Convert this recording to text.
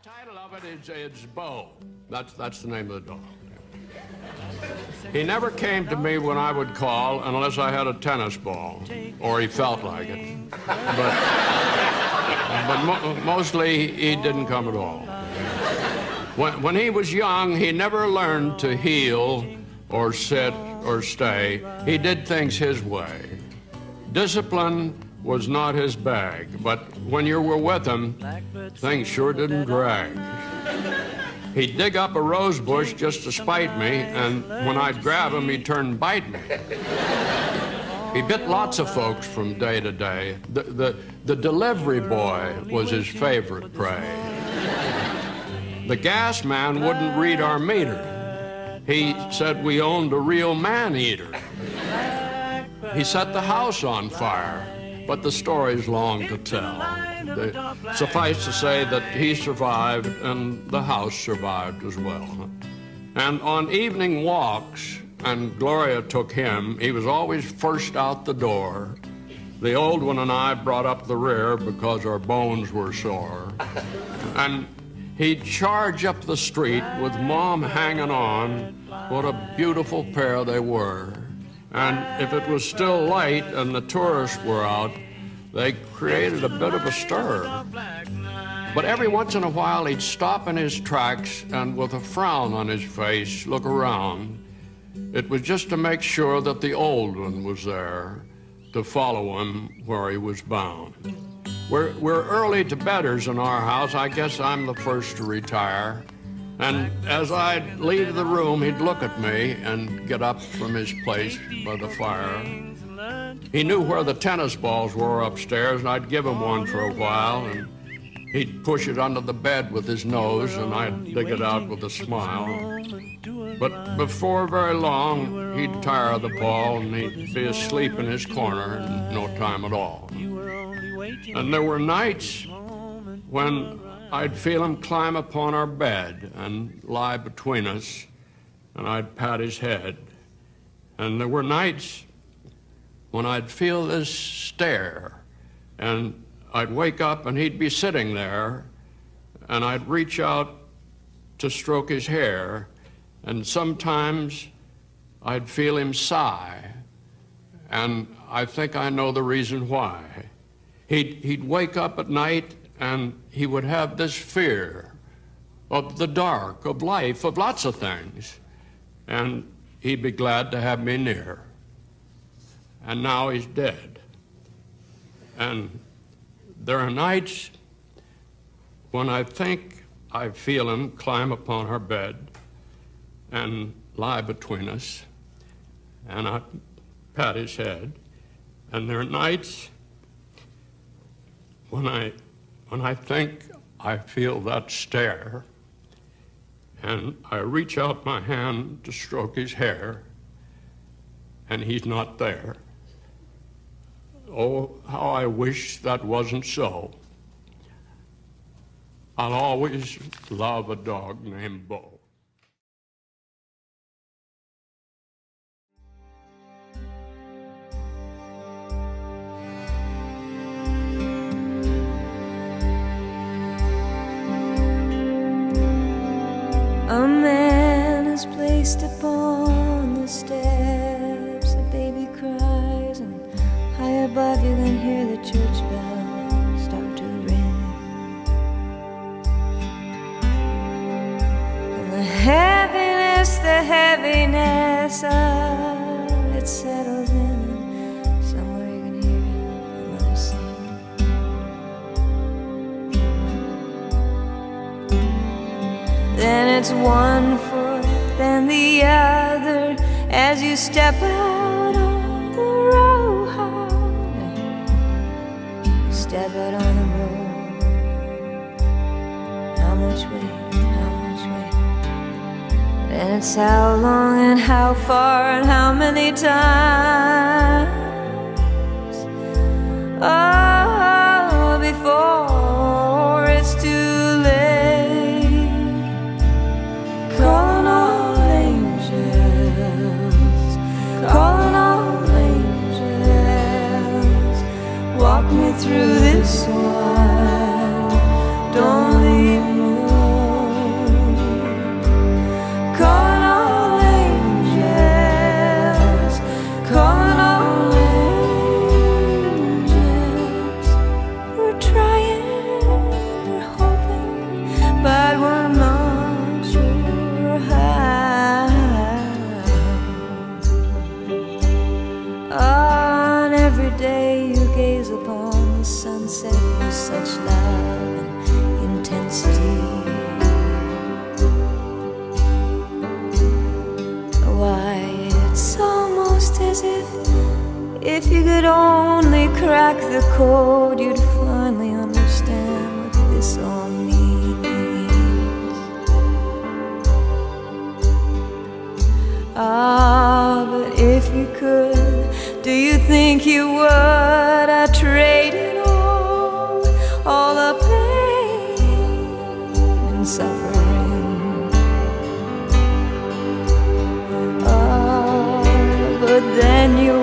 title of it is it's Beau. That's the name of the dog. He never came to me when I would call unless I had a tennis ball, or he felt like it. But mostly he didn't come at all. When he was young, he never learned to heel or sit or stay. He did things his way. Discipline was not his bag, but when you were with him, things sure didn't drag. He'd dig up a rose bush just to spite me, and when I'd grab him, he'd turn and bite me. He bit lots of folks from day to day. The delivery boy was his favorite prey. The gas man wouldn't read our meter. He said we owned a real man-eater. He set the house on fire, but the story's long to tell. Suffice to say that he survived and the house survived as well. And on evening walks, and Gloria took him, he was always first out the door. The old one and I brought up the rear because our bones were sore. And he'd charge up the street with Mom hanging on. What a beautiful pair they were. And if it was still light and the tourists were out, they created a bit of a stir. But every once in a while, he'd stop in his tracks and with a frown on his face, look around. It was just to make sure that the old one was there to follow him where he was bound. We're early to bedders in our house. I guess I'm the first to retire. And as I'd leave the room, he'd look at me and get up from his place by the fire. He knew where the tennis balls were upstairs, and I'd give him one for a while, and he'd push it under the bed with his nose, and I'd dig it out with a smile. But before very long, he'd tire the ball, and he'd be asleep in his corner in no time at all. And there were nights when I'd feel him climb upon our bed and lie between us, and I'd pat his head. And there were nights when I'd feel this stare, and I'd wake up and he'd be sitting there, and I'd reach out to stroke his hair, and sometimes I'd feel him sigh, and I think I know the reason why. He'd wake up at night and he would have this fear of the dark, of life, of lots of things, and he'd be glad to have me near. And now he's dead. And there are nights when I think I feel him climb upon our bed and lie between us, and I pat his head. And there are nights when I think I feel that stare, and I reach out my hand to stroke his hair, and he's not there. Oh, how I wish that wasn't so. I'll always love a dog named Beau. A man is placed upon the steps, a baby cries, and high above you can hear the church bells start to ring. And the heaviness of it settles in, and somewhere you can hear a mother sing. Then it's one foot, then the other, as you step out on the road. You step out on the road. How much weight, how much weight? And it's how long and how far and how many times. Oh, before it's too late. Calling all angels, calling all angels. Walk me through this one, don't leave me. On every day you gaze upon the sunset with such love and intensity. Why, it's almost as if you could only crack the code, you'd finally understand what this all means. Ah, but if you could, do you think you would? I traded all the pain and suffering. Ah, but then you